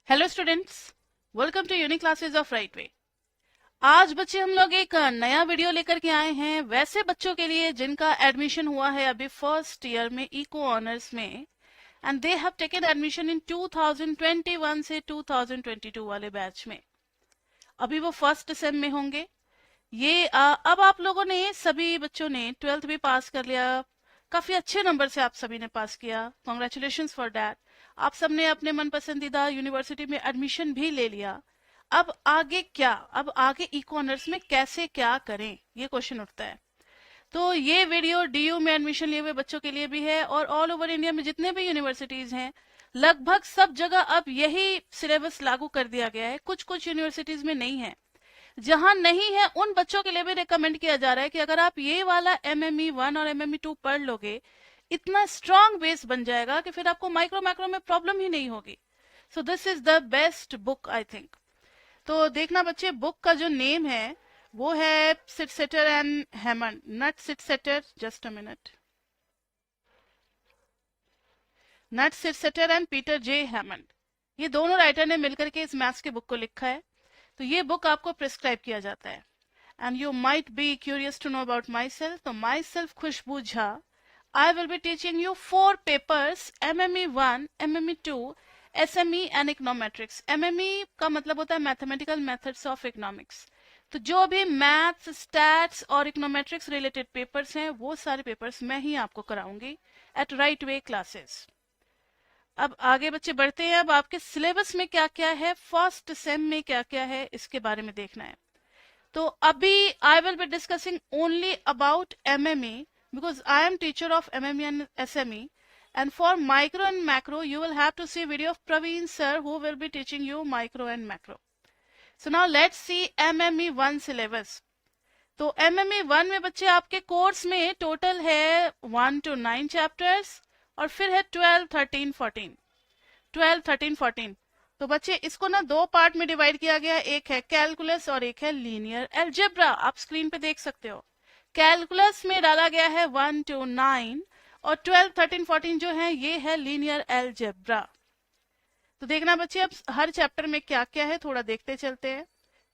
Hello students, welcome to Unique Classes of Right Way. आज बच्चे हम लोग एक नया वीडियो लेकर के आए हैं वैसे बच्चों के लिए जिनका एडमिशन हुआ है अभी फर्स्ट ईयर में इको ऑनर्स में, and they have taken admission in 2021 से 2022 वाले बैच में। अभी वो फर्स्ट सेम में होंगे। अब आप लोगों ने सभी बच्चों ने 12th भी पास कर लिया, काफी अच्छे नंबर से आप सभी ने पास किया, कॉन्ग्रेचुलेशन फॉर दैट। आप सबने अपने मन पसंदीदा यूनिवर्सिटी में एडमिशन भी ले लिया। अब आगे क्या, अब आगे इको ऑनर्स में कैसे क्या करें, ये क्वेश्चन उठता है। तो ये वीडियो डीयू में एडमिशन लिए हुए बच्चों के लिए भी है और ऑल ओवर इंडिया में जितने भी यूनिवर्सिटीज हैं लगभग सब जगह अब यही सिलेबस लागू कर दिया गया है। कुछ कुछ यूनिवर्सिटीज में नहीं है। जहां नहीं है उन बच्चों के लिए भी रिकमेंड किया जा रहा है कि अगर आप ये वाला MME1 और MME2 पढ़ लोगे, इतना स्ट्रांग बेस बन जाएगा कि फिर आपको माइक्रो मैक्रो में प्रॉब्लम ही नहीं होगी। So this is the best book I think. तो देखना बच्चे, बुक का जो नेम है वो है Sydsaeter and Hammond, Knut Sydsaeter, just a minute, Knut Sydsaeter and Peter J Hammond. ये दोनों राइटर ने मिलकर के इस मैथ्स के बुक को लिखा है। तो ये बुक आपको प्रिस्क्राइब किया जाता है। And you might be curious to know about myself. तो myself Khushbu Jha, I will be teaching you 4 papers, MME1, MME2, SME and Econometrics. MME का मतलब होता है Mathematical Methods of Economics। तो जो भी मैथ्स, स्टैट्स और इकोनोमेट्रिक्स रिलेटेड पेपर्स हैं वो सारे पेपर्स मैं ही आपको कराऊंगी एट राइट वे क्लासेस। अब आगे बच्चे बढ़ते हैं। अब आपके सिलेबस में क्या क्या है, फर्स्ट सेम में क्या क्या है, इसके बारे में देखना है। तो अभी I will be discussing only about MME because I am teacher of MME and SME, and for micro and macro you will have to see video of Praveen sir who will be teaching you micro and macro. So now let's see MME1 syllabus. तो MME1 में बच्चे आपके course में total है 1 to 9 chapters और फिर है 12, 13, 14, 12, 13, 14। तो बच्चे इसको ना दो पार्ट में डिवाइड किया गया, एक है कैलकुलस और एक है लीनियर अलजेब्रा। आप स्क्रीन पे देख सकते हो। कैलकुलस में डाला गया है 1 to 9 और 12, 13, 14 जो है ये है लीनियर अलजेब्रा। तो देखना बच्चे अब हर चैप्टर में क्या क्या है थोड़ा देखते चलते हैं।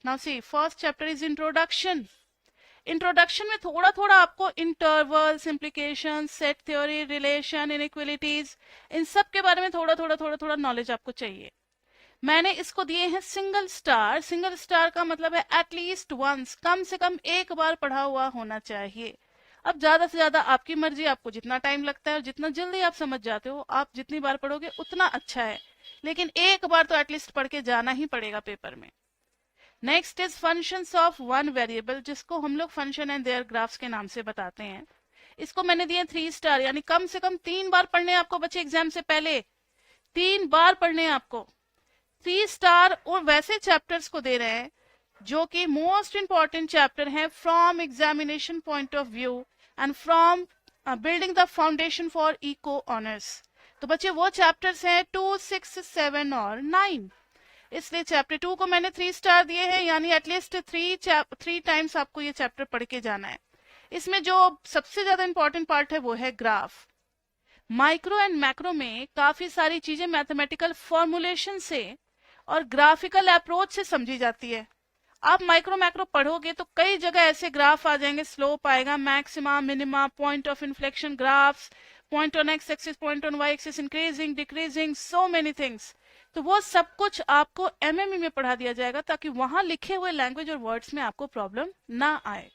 Now see, first chapter is introduction. Introduction में थोड़ा थोड़ा आपको intervals, implication, set theory, relation, inequalities, इन सब के बारे में थोड़ा नॉलेज आपको चाहिए। मैंने इसको दिए हैं सिंगल स्टार। सिंगल स्टार का मतलब है एटलीस्ट वंस, कम से कम एक बार पढ़ा हुआ होना चाहिए। अब ज्यादा से ज्यादा आपकी मर्जी, आपको जितना टाइम लगता है और जितना जल्दी आप समझ जाते हो, आप जितनी बार पढ़ोगे उतना अच्छा है, लेकिन एक बार तो एटलीस्ट पढ़ के जाना ही पड़ेगा पेपर में। Next is functions of one variable, जिसको हम लोग फंक्शन एंड देयर ग्राफ्स के नाम से बताते हैं। इसको मैंने दिए 3 स्टार, यानी कम से कम 3 बार पढ़ने आपको बच्चे, एग्जाम से पहले 3 बार पढ़ने आपको। 3 स्टार और वैसे चैप्टर्स को दे रहे हैं जो कि मोस्ट इंपॉर्टेंट चैप्टर है from examination point of view and from building the foundation for eco honours. तो बच्चे वो चैप्टर्स हैं 2, 6, 7 और 9। इसलिए चैप्टर 2 को मैंने 3 स्टार दिए हैं, यानी एटलीस्ट 3 टाइम्स आपको ये चैप्टर पढ़ के जाना है। इसमें जो सबसे ज्यादा इंपॉर्टेंट पार्ट है वो है ग्राफ। माइक्रो एंड मैक्रो में काफी सारी चीजें मैथमेटिकल फॉर्मुलेशन से और ग्राफिकल अप्रोच से समझी जाती है। आप माइक्रो मैक्रो पढ़ोगे तो कई जगह ऐसे ग्राफ आ जाएंगे, स्लोप आएगा, maxima, minima, point of inflection graphs, point on x axis, point on y axis, increasing, decreasing, so many things. तो वो सब कुछ आपको MME में पढ़ा दिया जाएगा ताकि वहां लिखे हुए लैंग्वेज और वर्ड्स में आपको प्रॉब्लम ना आए।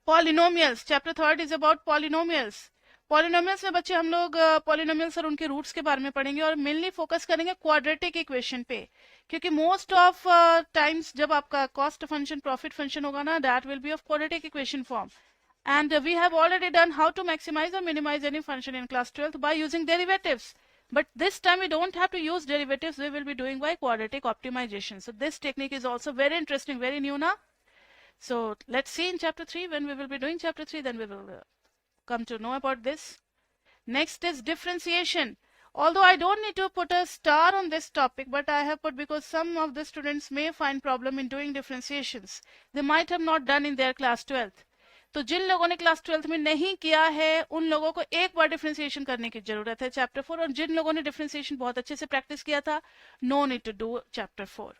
Polynomials, chapter 3 is about polynomials. Polynomials में बच्चे हम लोग पॉलिनोमियल्स और उनके रूट्स के बारे में पढ़ेंगे और मेनली फोकस करेंगे क्वाड्रेटिक इक्वेशन पे, क्योंकि मोस्ट ऑफ टाइम्स जब आपका कॉस्ट फंक्शन, प्रॉफिट फंक्शन होगा ना, that will be of quadratic equation form. And we have already done how to maximise और minimise any function in class 12th by using derivatives, but this time we don't have to use derivatives, we will be doing by quadratic optimization. So this technique is also very interesting, very new now. So let's see in chapter 3. When we will be doing chapter 3, then we will come to know about this. Next is differentiation. Although I don't need to put a star on this topic, but I have put because some of the students may find problem in doing differentiations. They might have not done in their class 12th. तो जिन लोगों ने class 12th में नहीं किया है उन लोगों को एक बार डिफरेंशिएशन करने की जरूरत है चैप्टर 4, और जिन लोगों ने डिफरेंशिएशन बहुत अच्छे से प्रैक्टिस किया था, no need to do chapter 4.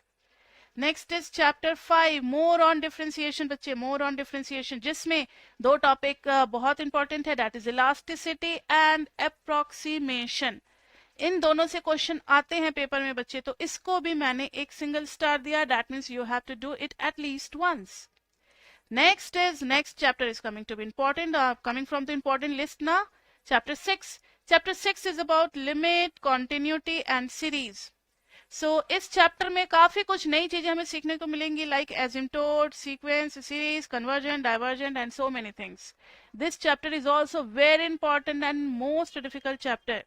Next is chapter 5, more on differentiation. बच्चे मोर ऑन डिफरेंशिएशन, जिसमें दो टॉपिक बहुत इंपॉर्टेंट है, that is elasticity and approximation. इन दोनों से क्वेश्चन आते हैं पेपर में बच्चे, तो इसको भी मैंने एक सिंगल स्टार दिया. That means you have to do it at least once. next chapter is coming to be important, coming from the important list now. Chapter 6. Chapter 6 is about limit, continuity and series. So इस chapter में काफी कुछ नई चीजें हमें सीखने को मिलेंगी, like asymptote, sequence, series, convergent, divergent and so many things. This chapter is also very important and most difficult chapter.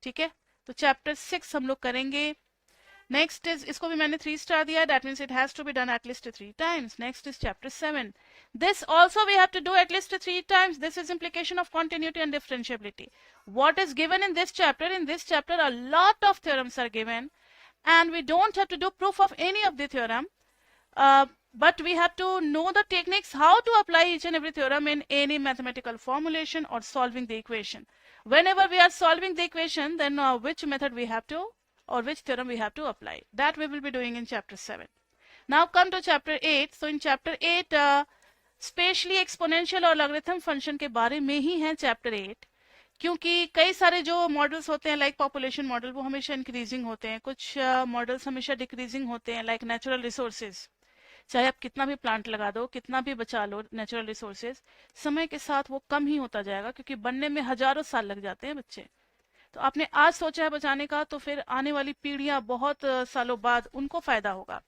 ठीक है, तो चैप्टर 6 हम लोग करेंगे. नेक्स्ट इज, इसको भी मैंने 3 स्टार दिया, that means it has to be done at least 3 times. Next is chapter 7. This also we have to do at least 3 times. This is implication of continuity and differentiability. What is given in this chapter? In this chapter a lot of theorems are given and we don't have to do proof of any of the theorem, but we have to know the techniques how to apply each and every theorem in any mathematical formulation or solving the equation. Whenever we are solving the equation, then which method we have to, or which theorem we have to apply, that we will be doing in chapter 7. Now come to chapter 8. So in chapter 8 specially exponential और logarithm function के बारे में ही है chapter 8, क्योंकि कई सारे जो models होते हैं लाइक पॉपुलेशन मॉडल, वो हमेशा इंक्रीजिंग होते हैं, कुछ मॉडल्स हमेशा डिक्रीजिंग होते हैं लाइक नेचुरल रिसोर्सेज. चाहे आप कितना भी प्लांट लगा दो, कितना भी बचा लो नेचुरल रिसोर्सेज, समय के साथ वो कम ही होता जाएगा, क्योंकि बनने में हजारों साल लग जाते हैं बच्चे. तो आपने आज सोचा है बचाने का, तो फिर आने वाली पीढ़ियां बहुत सालों बाद उनको फायदा होगा.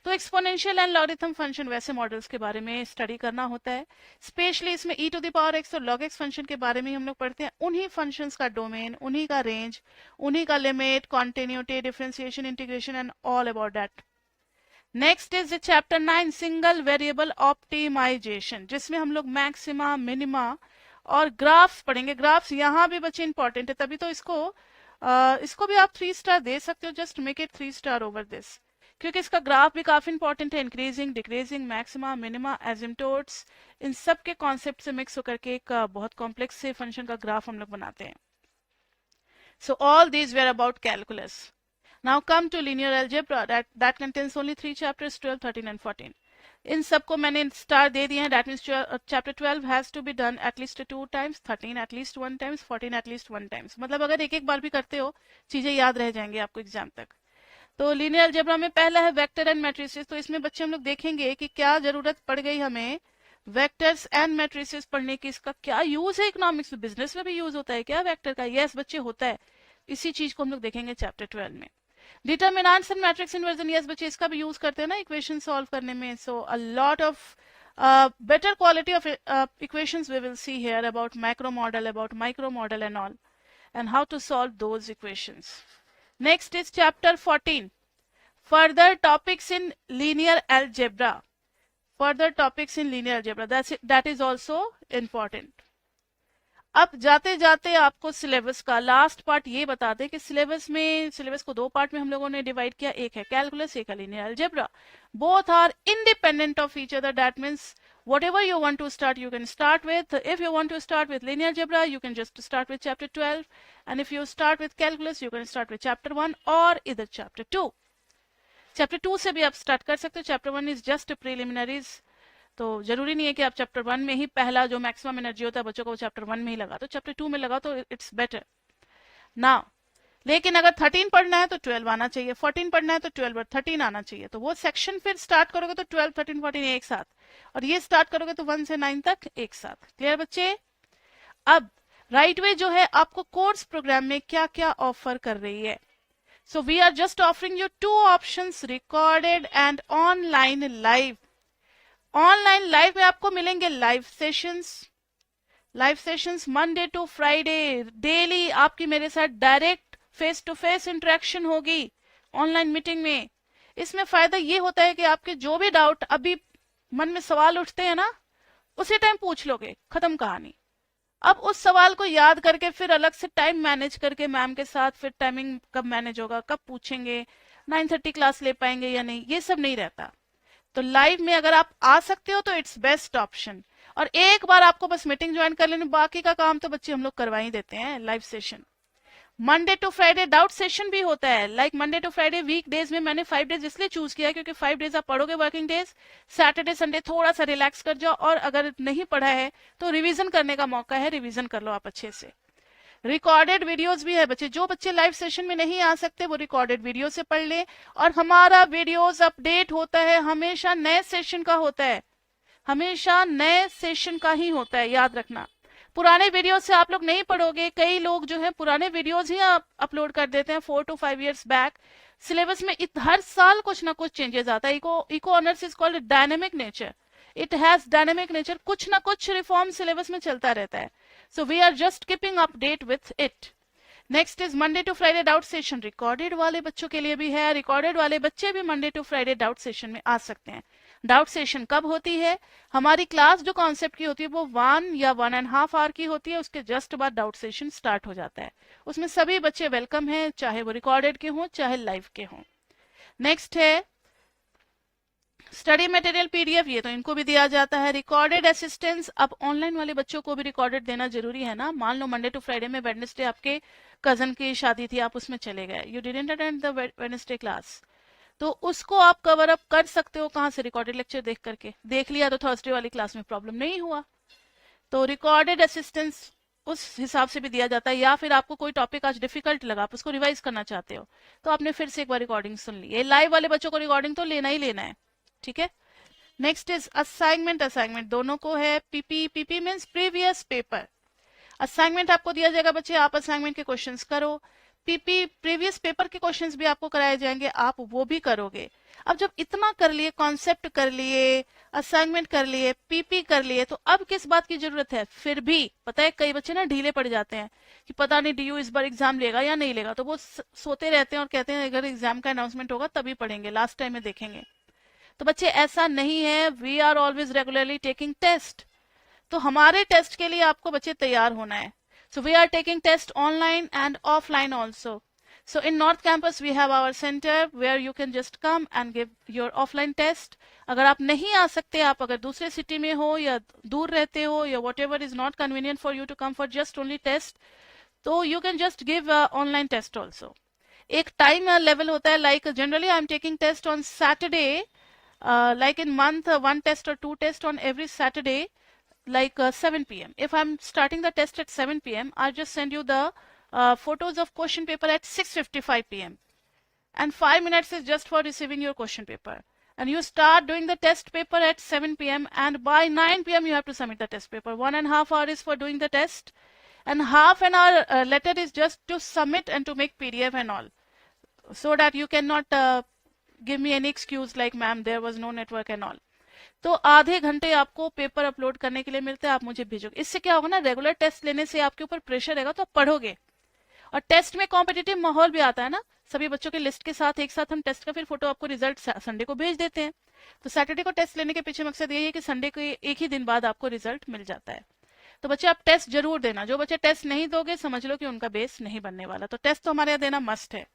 तो एक्सपोनेंशियल एंड लॉगरिथम फंक्शन वैसे मॉडल्स के बारे में स्टडी करना होता है. स्पेशली इसमें e to the power x और log x फंक्शन के बारे में हम लोग पढ़ते हैं. उन्हीं फंक्शंस का डोमेन, उन्हीं का रेंज, उन्हीं का limit, continuity, differentiation, integration and all about that. Next is chapter 9, single variable optimisation, जिसमें हम लोग मैक्सिमा, मिनिमा और ग्राफ्स पढ़ेंगे. ग्राफ्स यहाँ भी बच्चे इंपॉर्टेंट है, तभी तो इसको भी आप 3 स्टार दे सकते हो. Just make it 3 star over this, क्योंकि इसका ग्राफ भी काफी इंपॉर्टेंट है. इंक्रीजिंग, डिक्रीजिंग, मैक्सिमा, मिनिमा, एसिम्पटोट्स, इन सब के कॉन्सेप्ट से मिक्स होकर के एक बहुत कॉम्प्लेक्स से फंक्शन का ग्राफ हम लोग बनाते हैं. So all these were about calculus. Now come to linear algebra, that contains only 3 chapters, 12, 13 and 14. इन सबको मैंने स्टार दे दिए हैं. That means chapter 12 has to be done at least 2 times, 13 at least 1 times, 14 at least 1 times. मतलब अगर एक एक बार भी करते हो, चीजें याद रह जाएंगी आपको एग्जाम तक. तो लीनियर अलजेब्रा में पहला है वेक्टर एंड मैट्रिसेस. तो इसमें बच्चे हम लोग देखेंगे कि क्या जरूरत पड़ गई हमें वेक्टर्स एंड मैट्रिसेस पढ़ने की. इसका क्या यूज है इकोनॉमिक्स में, बिजनेस में भी यूज होता है क्या वेक्टर का? यस बच्चे होता है. इसी चीज को हम लोग देखेंगे चैप्टर 12 में. Determinants and matrix inversion, yes बच्चे इसका भी यूज करते हैं ना इक्वेशन सॉल्व करने में. So a lot of better quality of equations we will see here about macro model, about micro model and all, and how to solve those equations. Next is chapter 14, further topics in linear algebra. Further topics in linear algebra, that is also important. अब जाते जाते आपको syllabus का last part ये बता दें कि syllabus को 2 पार्ट में हम लोगों ने डिवाइड किया. एक है कैलकुलस, एक है linear algebra. Both are independent of each other. That means whatever you want to start, you can start with. If you want to start with linear algebra, you can just start with chapter 12. And if you start with calculus, you can start with chapter 1 or either chapter 2. Chapter 2 से भी आप start कर सकते हो. Chapter 1 is just preliminaries. तो जरूरी नहीं है कि आप चैप्टर 1 में ही पहला जो मैक्सिमम एनर्जी होता है बच्चों को, वो चैप्टर 1 में ही लगा, तो चैप्टर 2 में लगा तो इट्स बेटर ना. लेकिन अगर 13 पढ़ना है तो 12 आना चाहिए, 14 पढ़ना है तो 12 और 13 आना चाहिए. तो वो सेक्शन फिर स्टार्ट करोगे तो 12, 13, 14 एक साथ, और ये स्टार्ट करोगे तो 1 से 9 तक एक साथ. क्लियर बच्चे? अब राइट वे जो है आपको कोर्स प्रोग्राम में क्या क्या ऑफर कर रही है. So we are just offering you 2 options, recorded and online live. Online live में आपको मिलेंगे live sessions Monday to Friday. Daily आपकी मेरे साथ direct face to face interaction होगी ऑनलाइन मीटिंग में. इसमें फायदा ये होता है कि आपके जो भी डाउट अभी मन में सवाल उठते हैं ना, उसी टाइम पूछ लोगे, खत्म कहानी. अब उस सवाल को याद करके फिर अलग से टाइम मैनेज करके मैम के साथ फिर टाइमिंग कब मैनेज होगा, कब पूछेंगे, 9:30 क्लास ले पाएंगे या नहीं, ये सब नहीं रहता. तो लाइव में अगर आप आ सकते हो तो इट्स बेस्ट ऑप्शन. और एक बार आपको बस मीटिंग ज्वाइन कर लेनी, बाकी का काम तो बच्चे हम लोग करवा ही देते हैं। Live session Monday to Friday doubt session भी होता है। Like Monday to Friday week days में मैंने 5 डेज इसलिए चूज किया क्योंकि 5 डेज आप पढ़ोगे वर्किंग डेज, सैटरडे संडे थोड़ा सा रिलैक्स कर जाओ, और अगर नहीं पढ़ा है तो रिवीजन करने का मौका है, रिवीजन कर लो आप अच्छे से। रिकॉर्डेड वीडियोस भी है बच्चे, जो बच्चे लाइव सेशन में नहीं आ सकते वो रिकॉर्डेड वीडियो से पढ़ ले। और हमारा वीडियोस अपडेट होता है, हमेशा नए सेशन का होता है, हमेशा नए सेशन का ही होता है, याद रखना। पुराने वीडियो से आप लोग नहीं पढ़ोगे। कई लोग जो है पुराने वीडियोस ही अपलोड कर देते हैं 4 to 5 years बैक। सिलेबस में हर साल कुछ ना कुछ चेंजेस आता है। Eco honours is called dynamic nature, it has dynamic nature, कुछ ना कुछ रिफॉर्म सिलेबस में चलता रहता है। So we are just keeping update with it. Next is Monday to Friday doubt session, recorded वाले बच्चों के लिए भी है। रिकॉर्डेड वाले बच्चे भी Monday to Friday doubt session में आ सकते हैं। डाउट सेशन कब होती है? हमारी क्लास जो कॉन्सेप्ट की होती है वो 1 या 1.5 आवर की होती है, उसके जस्ट बाद डाउट सेशन स्टार्ट हो जाता है। उसमें सभी बच्चे वेलकम हैं, चाहे वो रिकॉर्डेड के हों चाहे लाइव के हों। नेक्स्ट है स्टडी मटेरियल पीडीएफ, ये तो इनको भी दिया जाता है। रिकॉर्डेड असिस्टेंस, अब ऑनलाइन वाले बच्चों को भी रिकॉर्डेड देना जरूरी है ना। मान लो मंडे टू फ्राइडे में वेडनेसडे आपके कजन की शादी थी, आप उसमें चले गए, you didn't attend the Wednesday class, तो उसको आप कवर अप कर सकते हो कहाँ से? रिकॉर्डेड लेक्चर देख करके। देख लिया तो थर्सडे वाली क्लास में प्रॉब्लम नहीं हुआ। तो रिकॉर्डेड असिस्टेंस उस हिसाब से भी दिया जाता है। या फिर आपको कोई टॉपिक आज डिफिकल्ट लगा, आप उसको रिवाइज करना चाहते हो, तो आपने फिर से एक बार रिकॉर्डिंग सुन ली। ये लाइव वाले बच्चों को रिकॉर्डिंग तो लेना ही लेना है, ठीक है। नेक्स्ट इज असाइनमेंट, असाइनमेंट दोनों को है। PP, PP means previous paper. Assignment आपको दिया जाएगा बच्चे, आप असाइनमेंट के क्वेश्चंस करो। पीपी प्रीवियस पेपर के क्वेश्चंस भी आपको कराए जाएंगे, आप वो भी करोगे। अब जब इतना कर लिए, कॉन्सेप्ट कर लिए, असाइनमेंट कर लिए, पीपी कर लिए, तो अब किस बात की जरूरत है? फिर भी पता है कई बच्चे ना ढीले पड़ जाते हैं कि पता नहीं डीयू इस बार एग्जाम लेगा या नहीं लेगा, तो वो सोते रहते हैं और कहते हैं अगर एग्जाम का अनाउंसमेंट होगा तभी पढ़ेंगे, लास्ट टाइम में देखेंगे। तो बच्चे ऐसा नहीं है, we are always regularly taking test. तो हमारे टेस्ट के लिए आपको बच्चे तैयार होना है। So we are taking test online and offline also. So in North Campus we have our center where you can just come and give your offline test. अगर आप नहीं आ सकते, आप अगर दूसरे सिटी में हो या दूर रहते हो या whatever is not convenient for you to come for just only test, तो you can just give online test also. एक टाइम लेवल होता है, like generally I am taking test on Saturday, like in month 1 test or 2 test on every Saturday, like 7 p.m. If I'm starting the test at 7 p.m., I'll just send you the photos of question paper at 6:55 p.m. And 5 minutes is just for receiving your question paper. And you start doing the test paper at 7 p.m. and by 9 p.m. you have to submit the test paper. 1.5 hours is for doing the test, and half an hour later is just to submit and to make PDF and all, so that you cannot give me any excuse like ma'am there was no network and all. तो आधे घंटे आपको paper upload करने के लिए मिलते हैं, आप मुझे भेजोगे। इससे क्या होगा ना, रेगुलर टेस्ट लेने से आपके ऊपर प्रेशर रहेगा तो आप पढ़ोगे, और टेस्ट में कॉम्पिटिटिव माहौल भी आता है ना। सभी बच्चों के लिस्ट के साथ एक साथ हम टेस्ट का फिर फोटो आपको रिजल्ट संडे को भेज देते हैं। तो सैटरडे को टेस्ट लेने के पीछे मकसद यही है कि संडे को एक ही दिन बाद आपको रिजल्ट मिल जाता है। तो बच्चे आप टेस्ट जरूर देना। जो बच्चे टेस्ट नहीं दोगे समझ लो कि उनका बेस नहीं बनने वाला, तो टेस्ट तो हमारे यहाँ देना मस्ट है।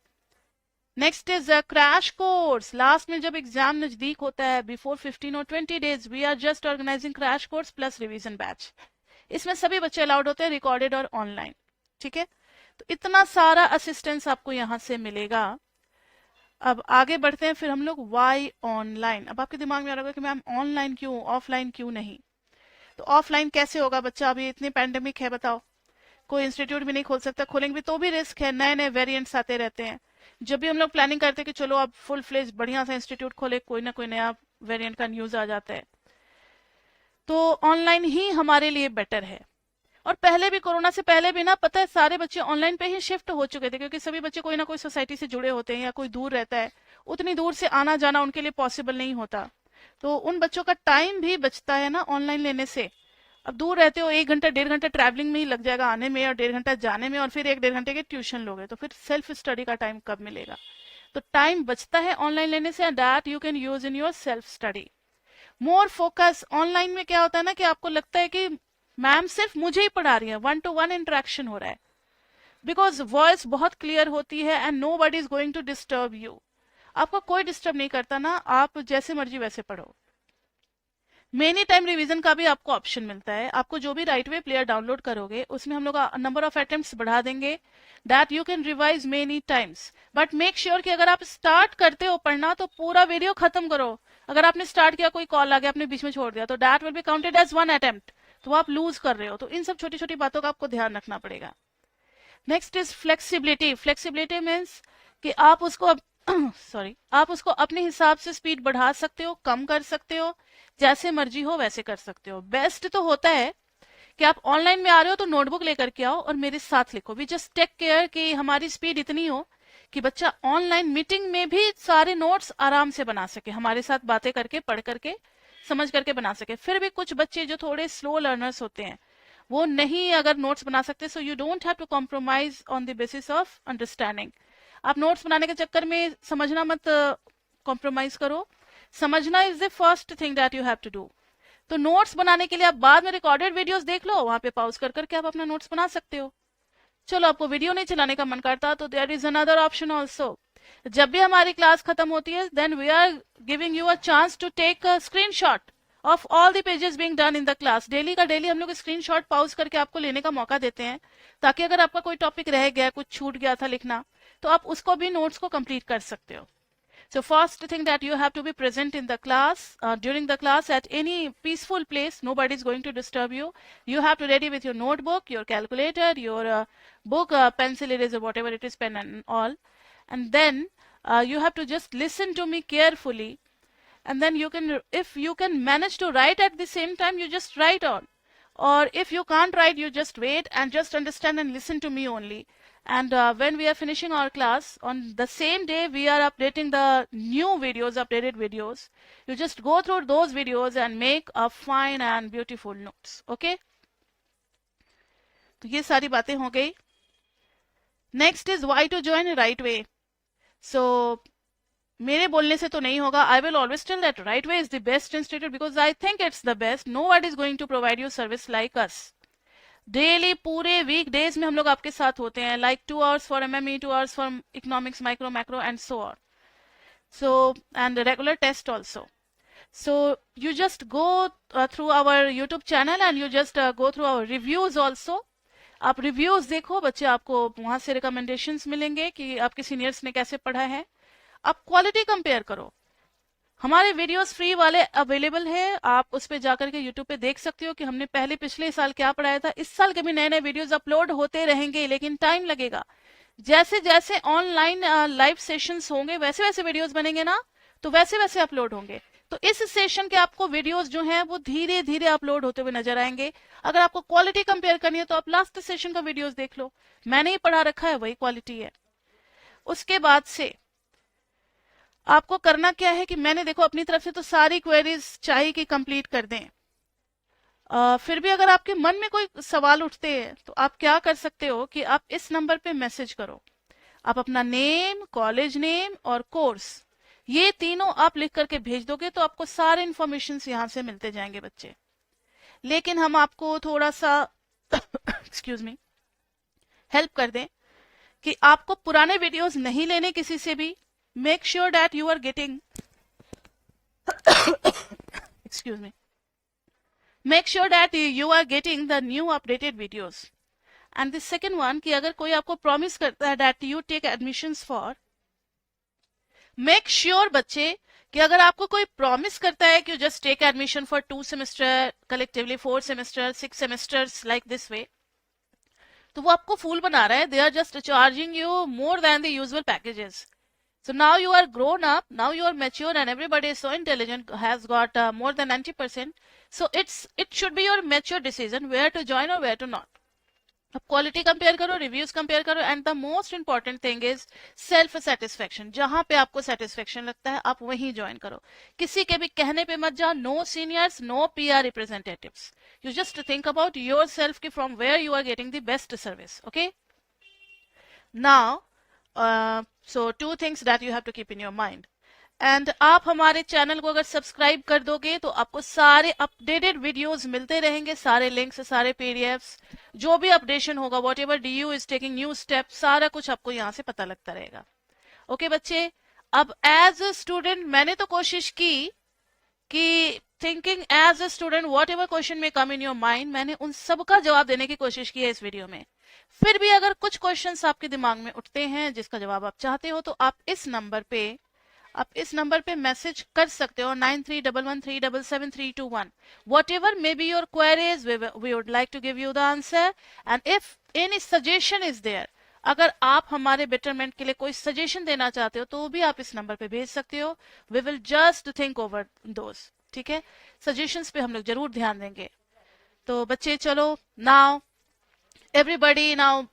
Next is crash course. Last में जब एग्जाम नजदीक होता है, बिफोर 15 और 20 days, we are just organising crash course plus revision batch. इसमें सभी बच्चे अलाउड होते हैं, रिकॉर्डेड और ऑनलाइन, ठीक है। तो इतना सारा असिस्टेंस आपको यहाँ से मिलेगा। अब आगे बढ़ते हैं, फिर हम लोग वाई ऑनलाइन। अब आपके दिमाग में आ रहा होगा कि मैम ऑनलाइन क्यों, ऑफलाइन क्यों नहीं? तो ऑफलाइन कैसे होगा बच्चा? अभी इतनी पैंडेमिक है, बताओ, कोई इंस्टीट्यूट भी नहीं खोल सकता, खोलेंगे भी तो भी रिस्क है, नए नए वेरिएंट्स आते रहते हैं। जब भी हम लोग प्लानिंग करते हैं कि चलो अब फुल फ्लेज बढ़िया सा इंस्टीट्यूट खोले, कोई ना कोई नया वेरिएंट का न्यूज आ जाता है। तो ऑनलाइन ही हमारे लिए बेटर है। और पहले भी, कोरोना से पहले भी ना, पता है सारे बच्चे ऑनलाइन पे ही शिफ्ट हो चुके थे, क्योंकि सभी बच्चे कोई ना कोई सोसाइटी से जुड़े होते हैं या कोई दूर रहता है, उतनी दूर से आना जाना उनके लिए पॉसिबल नहीं होता। तो उन बच्चों का टाइम भी बचता है ना ऑनलाइन लेने से। अब दूर रहते हो, 1 घंटा 1.5 घंटा ट्रैवलिंग में ही लग जाएगा आने में, और 1.5 घंटा जाने में, और फिर 1-1.5 घंटे के ट्यूशन लोगे, तो फिर सेल्फ स्टडी का टाइम कब मिलेगा? तो टाइम बचता है ऑनलाइन लेने से, that you can use in your self study. More focus. Online में क्या होता है ना कि आपको लगता है कि मैम सिर्फ मुझे ही पढ़ा रही है, 1-to-1 इंटरेक्शन हो रहा है, बिकॉज वॉइस बहुत क्लियर होती है and nobody is going to disturb you. आपको कोई डिस्टर्ब नहीं करता ना, आप जैसे मर्जी वैसे पढ़ो। मेनी टाइम रिवीजन का भी आपको ऑप्शन मिलता है। आपको जो भी राइट वे प्लेयर डाउनलोड करोगे उसमें हम लोग नंबर ऑफ अटेम्प्ट्स बढ़ा देंगे, that you can revise many times. But make sure कि अगर आप स्टार्ट करते हो पढ़ना तो पूरा वीडियो खत्म करो। अगर आपने स्टार्ट किया, कोई कॉल आ गया, आपने बीच में छोड़ दिया, तो that will be counted as one attempt, तो आप लूज कर रहे हो। तो इन सब छोटी छोटी बातों का आपको ध्यान रखना पड़ेगा। Next is flexibility. Flexibility means कि आप उसको सॉरी आप उसको अपने हिसाब से स्पीड बढ़ा सकते हो, कम कर सकते हो, जैसे मर्जी हो वैसे कर सकते हो। बेस्ट तो होता है कि आप ऑनलाइन में आ रहे हो तो नोटबुक लेकर के आओ और मेरे साथ लिखो। वी जस्ट टेक केयर कि हमारी स्पीड इतनी हो कि बच्चा ऑनलाइन मीटिंग में भी सारे नोट्स आराम से बना सके, हमारे साथ बातें करके, पढ़ करके, समझ करके बना सके। फिर भी कुछ बच्चे जो थोड़े स्लो लर्नर्स होते हैं वो नहीं अगर नोट्स बना सकते, so you don't have to compromise on the basis of understanding. आप नोट्स बनाने के चक्कर में समझना मत कॉम्प्रोमाइज करो। समझना is the first thing that you have to do. तो नोट्स बनाने के लिए आप बाद में रिकॉर्डेड वीडियोस देख लो, वहां पे पॉज कर करके आप अपना नोट्स बना सकते हो। चलो आपको वीडियो नहीं चलाने का मन करता तो there is another option also. जब भी हमारी क्लास खत्म होती है then we are giving you a chance to take a screenshot of all the pages being done in the class. Daily का डेली हम लोग स्क्रीनशॉट पॉज करके आपको लेने का मौका देते हैं, ताकि अगर आपका कोई टॉपिक रह गया, कुछ छूट गया था लिखना, तो आप उसको भी नोट्स को कंप्लीट कर सकते हो। So first thing that you have to be present in the class, during the class at any peaceful place. Nobody is going to disturb you. You have to ready with your notebook, your calculator, your book, pencil, eraser, whatever it is, pen and all. And then you have to just listen to me carefully. And then you can, if you can manage to write at the same time, you just write on. Or if you can't write, you just wait and just understand and listen to me only. And when we are finishing our class on the same day, we are updating the new videos, updated videos. You just go through those videos and make a fine and beautiful notes. Okay, तो ये सारी बातें हो गई। Next is why to join Right Way. So मेरे बोलने से तो नहीं होगा। I will always tell that Right Way is the best institute because I think it's the best. No one is going to provide you service like us. Daily पूरे week days में हम लोग आपके साथ होते हैं, like 2 hours for MME, 2 hours for economics, micro, macro and so on. So and regular test also. So you just go through our YouTube channel and you just go through our reviews also. आप reviews देखो, बच्चे आपको वहां से recommendations मिलेंगे कि आपके seniors ने कैसे पढ़ा है। आप क्वालिटी कंपेयर करो। हमारे वीडियोस फ्री वाले अवेलेबल है, आप उस पर जाकर के यूट्यूब पे देख सकते हो कि हमने पहले पिछले साल क्या पढ़ाया था। इस साल के भी नए नए वीडियोस अपलोड होते रहेंगे, लेकिन टाइम लगेगा। जैसे जैसे ऑनलाइन लाइव सेशंस होंगे वैसे वैसे वीडियोस बनेंगे ना, तो वैसे वैसे अपलोड होंगे। तो इस सेशन के आपको वीडियोस जो हैं वो धीरे धीरे अपलोड होते हुए नजर आएंगे। अगर आपको क्वालिटी कंपेयर करनी है तो आप लास्ट सेशन का वीडियोस देख लो, मैंने ही पढ़ा रखा है, वही क्वालिटी है। उसके बाद से आपको करना क्या है कि मैंने देखो अपनी तरफ से तो सारी क्वेरीज चाहिए कि कंप्लीट कर दें। फिर भी अगर आपके मन में कोई सवाल उठते हैं तो आप क्या कर सकते हो कि आप इस नंबर पे मैसेज करो। आप अपना नेम, कॉलेज नेम और कोर्स, ये तीनों आप लिख करके भेज दोगे तो आपको सारे इंफॉर्मेशन यहां से मिलते जाएंगे बच्चे। लेकिन हम आपको थोड़ा सा एक्सक्यूज मी हेल्प कर दें कि आपको पुराने वीडियोस नहीं लेने किसी से भी। Make sure that you are getting excuse me, make sure that you are getting the new updated videos. And the second one कि अगर कोई आपको promise करता है that you take admissions for, make sure बच्चे कि अगर आपको कोई promise करता है कि you just take admission for 2 semester, collectively 4 semesters, 6 semesters like this way, तो वो आपको फूल बना रहा है। They are just charging you more than the usual packages. So now you are grown up, now you are mature and everybody is so intelligent, has got more than 90%. So it should be your mature decision where to join or where to not. अब quality compare करो, reviews compare करो, and the most important thing is self satisfaction. जहां पे आपको satisfaction लगता है आप वहीं ज्वाइन करो। किसी के भी कहने पे मत जाओ। No seniors, no PR representatives. You just think about yourself कि from where you are getting the best service. Okay, now so 2 things that you have to keep in your mind. And आप हमारे channel को अगर subscribe कर दोगे तो आपको सारे अपडेटेड वीडियोस मिलते रहेंगे, सारे लिंक्स, सारे पीडीएफ्स, जो भी अपडेशन होगा, what ever DU is taking new step, सारा कुछ आपको यहाँ से पता लगता रहेगा। ओके बच्चे, अब एज अ स्टूडेंट मैंने तो कोशिश की कि thinking as a student whatever question में कम इन योर माइंड, मैंने उन सब का जवाब देने की कोशिश की है इस वीडियो में। फिर भी अगर कुछ क्वेश्चंस आपके दिमाग में उठते हैं जिसका जवाब आप चाहते हो, तो आप इस नंबर पे मैसेज कर सकते हो 9311377321। Whatever may be your queries, we would like to give you the answer. And if any suggestion is there, अगर आप हमारे बेटरमेंट के लिए कोई सजेशन देना चाहते हो तो भी आप इस नंबर पे भेज सकते हो। We will just think over those, ठीक है। सजेशंस पे हम लोग जरूर ध्यान देंगे। तो बच्चे चलो, now everybody, now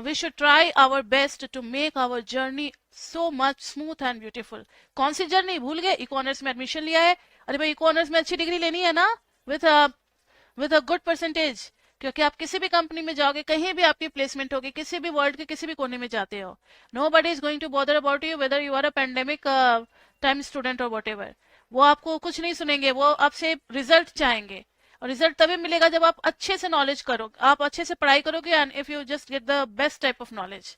we should try our best to make our journey so much smooth and beautiful। कौन सी जर्नी भूल गए? इको ऑनर्स में एडमिशन लिया है। अरे भाई, इको ऑनर्स में अच्छी डिग्री लेनी है ना, विथ अ गुड परसेंटेज, क्योंकि आप किसी भी कंपनी में जाओगे, कहीं भी आपकी प्लेसमेंट होगी, किसी भी वर्ल्ड के किसी भी कोने में जाते हो, nobody is going to bother about you whether you are a pandemic time student और वॉट एवर। वो आपको कुछ नहीं सुनेंगे, वो आपसे रिजल्ट चाहेंगे। और रिजल्ट तभी मिलेगा जब आप अच्छे से नॉलेज करो, आप अच्छे से पढ़ाई करोगे, and if you just get the best type of knowledge.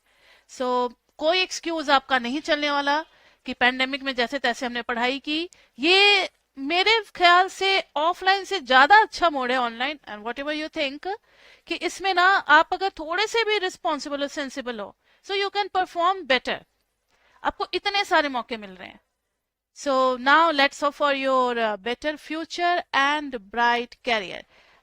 So कोई एक्सक्यूज आपका नहीं चलने वाला कि पैंडेमिक में जैसे तैसे हमने पढ़ाई की। ये मेरे ख्याल से ऑफलाइन से ज्यादा अच्छा मोड है online. And what ever you think कि इसमें ना आप अगर थोड़े से भी रिस्पॉन्सिबल और सेंसिबल हो, so you can perform better. आपको इतने सारे मौके मिल रहे हैं। So now let's hope for your better future and bright career.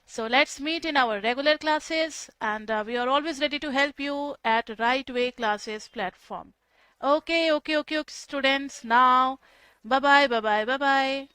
So let's meet in our regular classes, and we are always ready to help you at Right Way Classes platform. Okay, students. Now, bye bye.